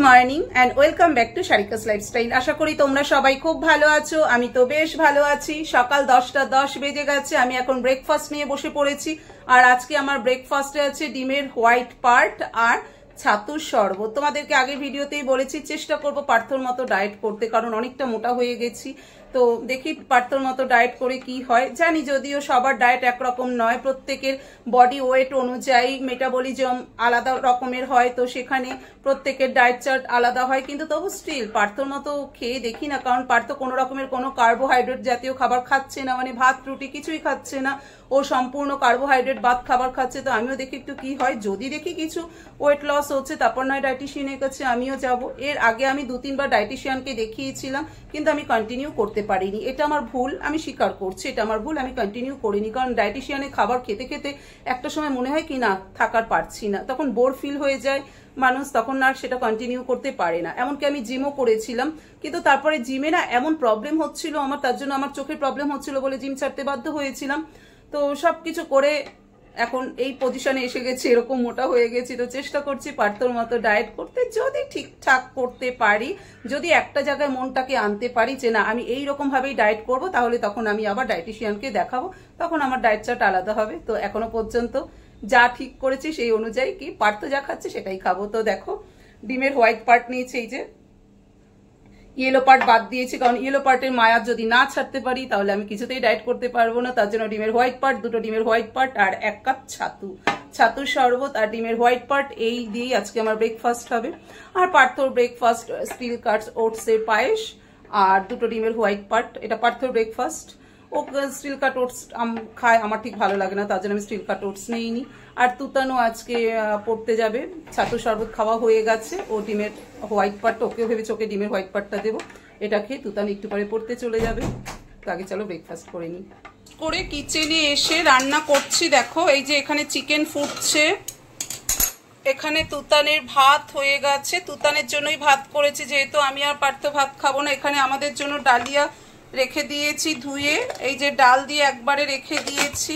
Morning and welcome back to Sarika's lifestyle. আশা করি তোমরা সবাই খুব ভালো আছো। আমি তো বেশ ভালো আছি। সকাল 10টা 10 বেজে গেছে। আমি এখন ব্রেকফাস্ট নিয়ে বসে পড়েছি। আর আজকে আমার ব্রেকফাস্টে আছে ডিমের হোয়াইট পার্ট আর ছাতুর শরবত। তোমাদেরকে আগের ভিডিওতেই বলেছি চেষ্টা করব পার্থর মতো ডায়েট করতে, কারণ অনেকটা মোটা হয়ে গেছি। তো দেখি পার্থর মতো ডায়েট করে কি হয়। জানি যদিও সবার ডায়েট একরকম নয়, প্রত্যেকের বডি ওয়েট অনুযায়ী মেটাবলিজম আলাদা রকমের হয়, তো সেখানে প্রত্যেকের ডায়েট চার্ট আলাদা হয়। কিন্তু তবু স্টিল পার্থর মতো খেয়ে দেখি না, কারণ পার্থ কোনো রকমের কোনো কার্বোহাইড্রেট জাতীয় খাবার খাচ্ছে না, মানে ভাত রুটি কিছুই খাচ্ছে না, ও সম্পূর্ণ কার্বোহাইড্রেট বাদ খাবার খাচ্ছে। তো আমিও দেখি একটু কি হয়, যদি দেখি কিছু ওয়েট লস হচ্ছে তারপর নয় ডায়েটিশিয়ানের কাছে আমিও যাব। এর আগে আমি 2-3 বার ডায়েটিশিয়ানকে দেখিয়েছিলাম, কিন্তু আমি কন্টিনিউ করতে পারিনি। এটা আমার ভুল, আমি স্বীকার করছি, এটা আমার ভুল, আমি কন্টিনিউ করিনি। কারণ ডায়েটিশিয়ানের খাবার খেতে খেতে একটা সময় মনে হয় কি না থাকার পারছি না, তখন বোর ফিল হয়ে যায় মানুষ, তখন আর সেটা কন্টিনিউ করতে পারে না। এমনকি আমি জিমও করেছিলাম, কিন্তু তারপরে জিমে না এমন প্রবলেম হচ্ছিল আমার, তার জন্য আমার চোখের প্রবলেম হচ্ছিল বলে জিম ছাড়তে বাধ্য হয়েছিলাম। তো সবকিছু করে এখন এই পজিশনে এসে গেছি, এরকম মোটা হয়ে গেছি। তো চেষ্টা করছি পার্থর মতো ডায়েট করতে, যদি ঠিকঠাক করতে পারি, যদি একটা জায়গায় মনটাকে আনতে পারি যে না আমি এইরকম ভাবেই ডায়েট করব, তাহলে তখন আমি আবার ডায়েটিশিয়ানকে দেখাবো, তখন আমার ডায়েট চার্ট আলাদা হবে। তো এখনো পর্যন্ত যা ঠিক করেছি সেই অনুযায়ী কি পার্থ যা খাচ্ছে সেটাই খাবো। তো দেখো ডিমের হোয়াইট পার্ট নিয়েছি, এই যে ইয়েলো পার্ট বাদ দিয়েছি, কারণ ইয়েলো পার্টের মায়া যদি না ছাড়তে পারি তাহলে আমি কিছুতেই ডায়েট করতে পারবো না। তার জন্য ডিমের হোয়াইট পার্ট, 2টো ডিমের হোয়াইট পার্ট আর 1 কাপ ছাতুর শরবত আর ডিমের হোয়াইট পার্ট, এই দিয়েই আজকে আমার ব্রেকফাস্ট হবে। আর পার্থর ব্রেকফাস্ট স্টিল কাটস ওটসের পায়েস আর 2টো ডিমের হোয়াইট পার্ট, এটা পার্থর ব্রেকফাস্ট। ও স্টিল কাট ওটস খায়, আমার ঠিক ভালো লাগে না, তার জন্য আমি স্টিল কাট ওটস নিইনি। আর তুতানও আজকে পড়তে যাবে, ছাতুর শরবত খাওয়া হয়ে গেছে, ও ডিমের হোয়াইট পার্টটা ওকেও ভেবেছে ওকে ডিমের হোয়াইট পার্টটা দেবো, এটা খেয়ে তুতান একটু পরে পড়তে চলে যাবে। তো আগে চলো ব্রেকফাস্ট করে নিই। করে কিচেনে এসে রান্না করছি। দেখো এই যে এখানে চিকেন ফুটছে, এখানে তুতানের ভাত হয়ে গেছে, তুতানের জন্যই ভাত করেছি যেহেতু আমি আর পার্থ ভাত খাবো না। এখানে আমাদের জন্য ডালিয়া রেখে দিয়েছি ধুয়ে, এই যে ডাল দিয়ে একবারে রেখে দিয়েছি,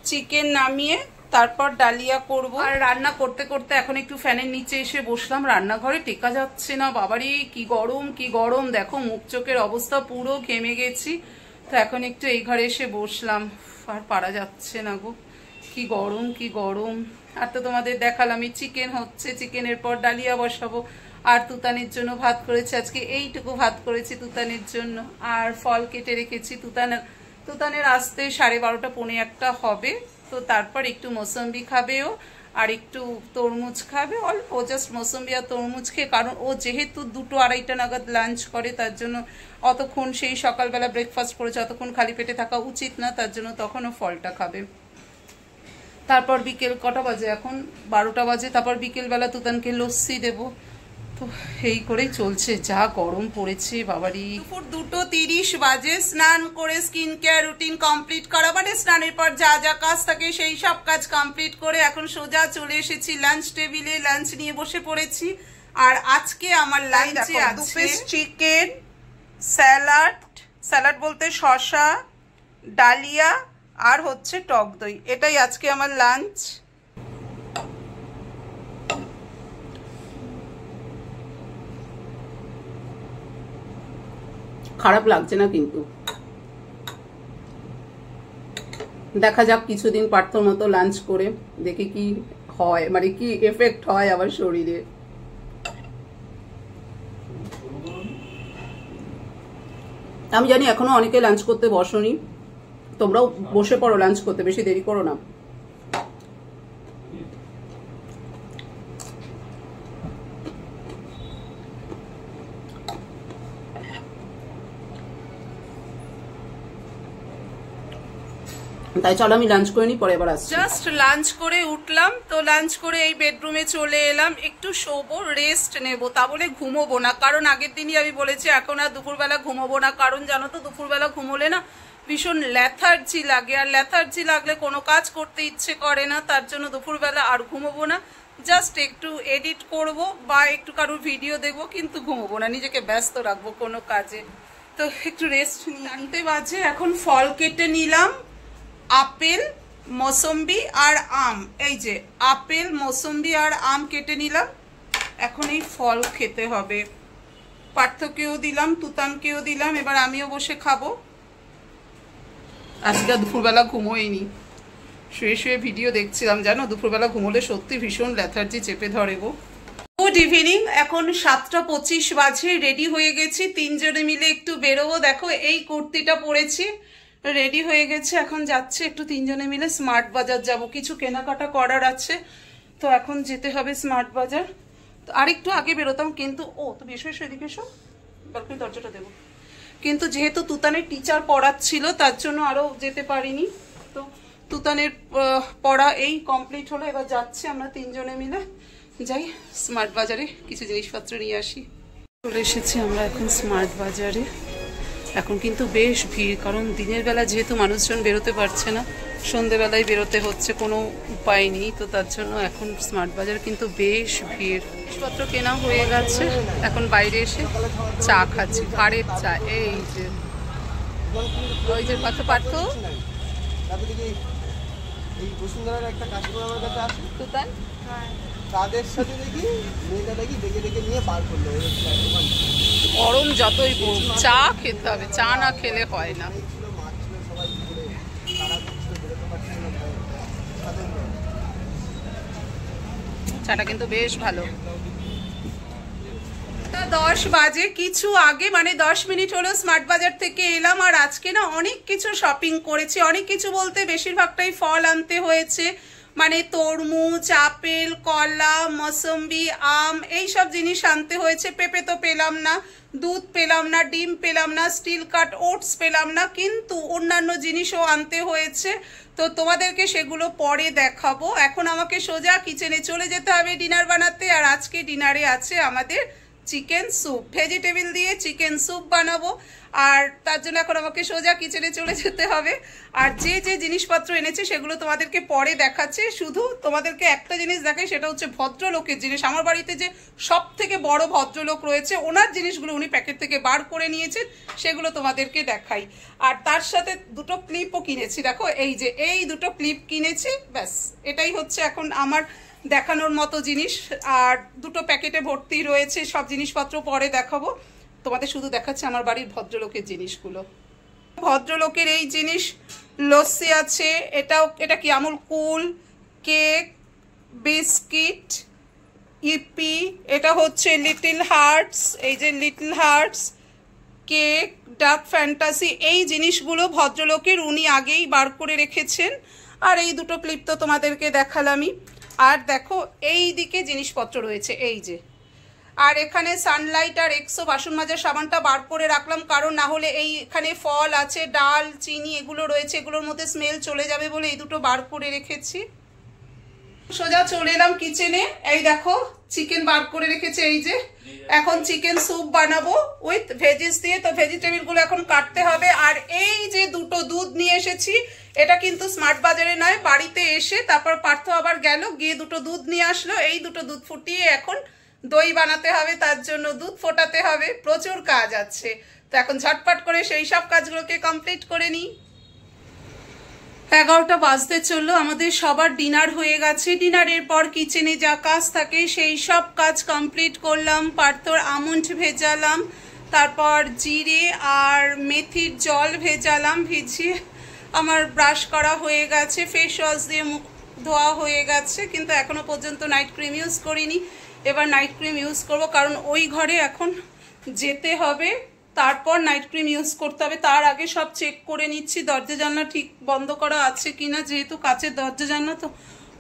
চিকেন নামিয়ে তারপর ডালিয়া করব। আর রান্না করতে করতে এখন একটু ফ্যানের নিচে এসে বসলাম, রান্নাঘরে টেকা যাচ্ছে না, বাবারে কি গরম কি গরম, দেখো মুখ চোখের অবস্থা পুরো ঘেমে গেছি। তো এখন একটু এই ঘরে এসে বসলাম, আর পারা যাচ্ছে না গো, কি গরম কি গরম। আর তো তোমাদের দেখালামই চিকেন হচ্ছে, চিকেনের পর ডালিয়া বসাবো। আর তুতানের জন্য ভাত করেছি, আজকে এইটুকু ভাত করেছি তুতানের জন্য। আর ফল কেটে রেখেছি, তুতানের আসতে 12:30 পৌনে 1 হবে। তো তারপর একটু মৌসম্বি খাবেও আর একটু তরমুজ খাবে, অল্প জাস্ট মৌসম্বি আর তরমুজ খেয়ে, কারণ ও যেহেতু 2-2-2:30 নাগাদ লাঞ্চ করে, তার জন্য অতক্ষণ সেই সকালবেলা ব্রেকফাস্ট করেছে অতক্ষণ খালি পেটে থাকা উচিত না, তার জন্য তখনও ফলটা খাবে। তারপর বিকেল কটা বাজে, এখন 12টা বাজে, তারপর বিকেলবেলা তুতানকে লস্যি দেবো। তো এই করেই চলছে, যা গরম পড়েছে বাবারি। দুপুর 2:30 বাজে, স্নান করে স্কিন কেয়ার রুটিন কমপ্লিট করা, মানে স্নানের পর যা যা কাজ থাকে সেই সব কাজ কমপ্লিট করে এখন সোজা চলে এসেছি লাঞ্চ টেবিলে, লাঞ্চ নিয়ে বসে পড়েছি। আর আজকে আমার লাঞ্চে আছে চিকেন, স্যালাড বলতে শসা, ডালিয়া আর হচ্ছে টক দই, এটাই আজকে আমার লাঞ্চ। খারাপ লাগছে না, কিন্তু দেখা যাক কিছুদিন পার্থর মতো লাঞ্চ করে দেখি কি হয়, মানে কি এফেক্ট হয় আমার শরীরে। আমি জানি এখনো অনেকে লাঞ্চ করতে বসোনি, তোমরাও বসে পড়ো লাঞ্চ করতে, বেশি দেরি করো না। তাই চলো আমি লাঞ্চ করে নিই, পরে এবার আসছি। জাস্ট লাঞ্চ করে উঠলাম, তো লাঞ্চ করে এই বেডরুমে চলে এলাম, একটু শোবো, রেস্ট নেব, তা বলে ঘুমোবো না, কারণ আগের দিনই আমি বলেছি এখন আর দুপুরবেলা ঘুমোবো না, কারণ জানো তো দুপুরবেলা ঘুমোলে না ভীষণ ল্যাথার্জি লাগে, আর ল্যাথার্জি লাগলে কোনো কাজ করতে ইচ্ছে করে না, তার জন্য দুপুরবেলা আর ঘুমোবো না। জাস্ট একটু এডিট করব বা একটু কারোর ভিডিও দেখবো, কিন্তু ঘুমোবো না, নিজেকে ব্যস্ত রাখবো কোনো কাজে। তো একটু রেস্ট নিতে বাজে, এখন ফল কেটে নিলাম, আপেল, মৌসম্বি আর আম, এই যে আপেল, মৌসম্বি আর আম কেটে নিলাম। এখন এই ফল খেতে হবে। পার্থকেও দিলাম, তুতানকেও দিলাম, এবার আমিও বসে খাবো। আজকে দুপুরবেলা ঘুমোইনি, শুয়ে শুয়ে ভিডিও দেখছিলাম। জানো দুপুরবেলা ঘুমোলে সত্যি ভীষণ ল্যাথার্জি চেপে ধরে গো। গুড ইভিনিং, এখন 7:25 বাজে। রেডি হয়ে গেছি, তিনজনে মিলে একটু বেরোবো। দেখো এই কুর্তিটা পরেছি, রেডি হয়ে গেছে। এখন যাচ্ছে একটু তিনজনে মিলে স্মার্ট বাজার যাব, কিছু কেনাকাটা করার আছে। তো এখন যেতে হবে স্মার্ট বাজার। তো আরেকটু আগে বেরোতাম, কিন্তু তুমি এসো এসো, এদিকে এসো, ব্যালকনি দরজাটা দেবো। কিন্তু যেহেতু তুতানের টিচার পড়াচ্ছিল তার জন্য আরো যেতে পারিনি। তো তুতানের পড়া এই কমপ্লিট হলো, এবার যাচ্ছে আমরা তিনজনে মিলে যাই স্মার্ট বাজারে, কিছু জিনিসপত্র নিয়ে আসি। চলে এসেছি আমরা এখন স্মার্ট বাজারে। এখন কিন্তু বেশ ভিড়, কারণ দিনের বেলা যেহেতু মানুষজন বেরোতে পারছে না, সন্ধেবেলায় বেরোতে হচ্ছে, কোনো উপায় নেই। তো তার জন্য এখন স্মার্ট বাজার কিন্তু বেশ ভিড়। জিনিসপত্র কেনা হয়ে গেছে, এখন বাইরে এসে চা খাচ্ছি, ঘাড়ের চা। এই যে ওই যে পার্থ তুতান তাদের সাথে দেখি মেয়েটা দেখি ডেকে ডেকে নিয়ে বার করলো। গরম যতই পড়ুক চা খেতে হবে, চা না খেলে হয় না। চাটা কিন্তু বেশ ভালো। 10 বাজে, কিছু আগে মানে 10 মিনিট হলো স্মার্ট বাজার থেকে এলাম। আর আজকে না অনেক কিছু শপিং করেছি, অনেক কিছু বলতে বেশিরভাগটাই ফল আনতে হয়েছে, মানে তরমুজ, আপেল, কলা, মৌসম্বি, আম, এইসব জিনিস আনতে হয়েছে। পেঁপে তো পেলাম না, দুধ পেলাম না, ডিম পেলাম না, স্টিল কাট ওটস পেলাম না, কিন্তু অন্যান্য জিনিসও আনতে হয়েছে। তো তোমাদেরকে সেগুলো পরে দেখাবো। এখন আমাকে সোজা কিচেনে চলে যেতে হবে ডিনার বানাতে। আর আজকে ডিনারে আছে আমাদের চিকেন স্যুপ, ভেজিটেবল দিয়ে চিকেন স্যুপ বানাবো। আর তার জন্য এখন আমাকে সোজা কিচেনে চলে যেতে হবে। আর যে যে জিনিসপত্র এনেছে সেগুলো তোমাদেরকে পরে দেখাচ্ছে। শুধু তোমাদেরকে একটা জিনিস দেখাই, সেটা হচ্ছে ভদ্রলোকের জিনিস। আমার বাড়িতে যে সব থেকে বড় ভদ্রলোক রয়েছে, ওনার জিনিসগুলো উনি প্যাকেট থেকে বার করে নিয়েছেন, সেগুলো তোমাদেরকে দেখাই। আর তার সাথে দুটো ক্লিপও কিনেছি, দেখো এই যে এই দুটো ক্লিপ কিনেছি, ব্যাস এটাই হচ্ছে এখন আমার দেখানোর মতো জিনিস। আর দুটো প্যাকেটে ভর্তি রয়েছে সব জিনিসপত্র, পরে দেখাবো। তোমাদের শুধু দেখাচ্ছে আমার বাড়ির ভদ্রলোকের জিনিসগুলো। ভদ্রলোকের এই জিনিস, লস্যি আছে, এটা কি আমুল কুল, কেক, বিস্কিট, ইপি, এটা হচ্ছে লিটল হার্টস, এই যে Little Hearts, cake, Dark Fantasy, এই জিনিসগুলো ভদ্রলোকের, উনি আগেই বার করে রেখেছেন। আর এই দুটো ক্লিপ তো তোমাদেরকে দেখালামই। আর দেখো এই দিকে জিনিসপত্র রয়েছে, এই যে। আর এখানে সানলাইট আর এক্সো বাসন মাজার সাবানটা বার করে রাখলাম, কারণ না হলে এখানে ফল আছে, ডাল, চিনি এগুলো রয়েছে, এগুলোর মধ্যে স্মেল চলে যাবে বলে এই দুটো বার করে রেখেছি। সোজা চলে এলাম কিচেনে। এই দেখো চিকেন বার করে রেখেছে, এই যে। এখন চিকেন স্যুপ বানাবো উইথ ভেজিস দিয়ে। তো ভেজিটেবল গুলো এখন কাটতে হবে। আর এই যে দুটো দুধ নিয়ে এসেছি, এটা কিন্তু স্মার্ট বাজারে নয়, বাড়িতে এসে তারপর পার্থ আবার গেল, গিয়ে দুটো দুধ নিয়ে আসলো। এই দুটো দুধ ফুটিয়ে এখন দই বানাতে হবে, তার জন্য দুধ ফোটাতে হবে, প্রচুর কাজ আছে। তো এখন ঝটপট করে সেই সব কাজগুলোকে কমপ্লিট করে নিই। 11টা বাজতে চললো, আমাদের সবার ডিনার হয়ে গেছে। ডিনারের পর কিচেনে যা কাজ থাকে সেই সব কাজ কমপ্লিট করলাম। পার্থর আমন্ড ভেজালাম, তারপর জিরে আর মেথির জল ভেজালাম, ভিজিয়ে আমার ব্রাশ করা হয়ে গেছে, ফেস ওয়াশ দিয়ে মুখ ধোয়া হয়ে গেছে, কিন্তু এখনো পর্যন্ত নাইট ক্রিম ইউজ করিনি। এবার নাইট ক্রিম ইউজ করব, কারণ ওই ঘরে এখন যেতে হবে, তারপর নাইট ক্রিম ইউজ করতে হবে। তার আগে সব চেক করে নিচ্ছি দরজা জানলা ঠিক বন্ধ করা আছে কিনা, যেহেতু কাচের দরজা জানলা তো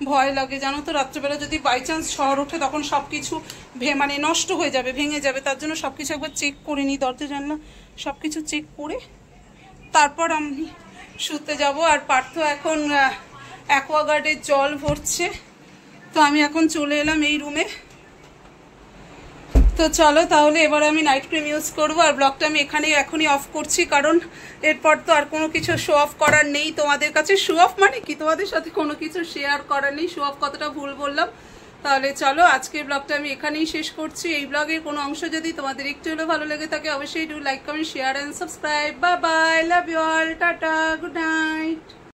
ভয় লাগে জানো তো। রাত্রেবেলা যদি বাই চান্স ঝড় ওঠে তখন সব কিছু মানে নষ্ট হয়ে যাবে, ভেঙে যাবে। তার জন্য সব কিছু একবার চেক করে নিই, দরজা জানলা সব কিছু চেক করে তারপর আমি শুতে যাব। আর পার্থ এখন অ্যাকোয়াগার্ডের জল ভরছে। তো আমি এখন চলে এলাম এই রুমে। তো চলো তাহলে এবার আমি নাইট ক্রিম ইউজ করবো। আর ব্লগটা আমি এখনই অফ করছি, কারণ এরপর তো আর কোনো কিছু শো অফ করার নেই তোমাদের কাছে। শো অফ মানে কি, তোমাদের সাথে কোনো কিছু শেয়ার করার নেই। শো অফ কতটা ভুল বললাম। তাহলে চলো আজকের ব্লগটা আমি এখানেই শেষ করছি। এই ব্লগের কোনো অংশ যদি তোমাদের একটু হলেও ভালো লেগে থাকে, অবশ্যই do like, comment, share and subscribe. Bye bye, love you all, tata, good night.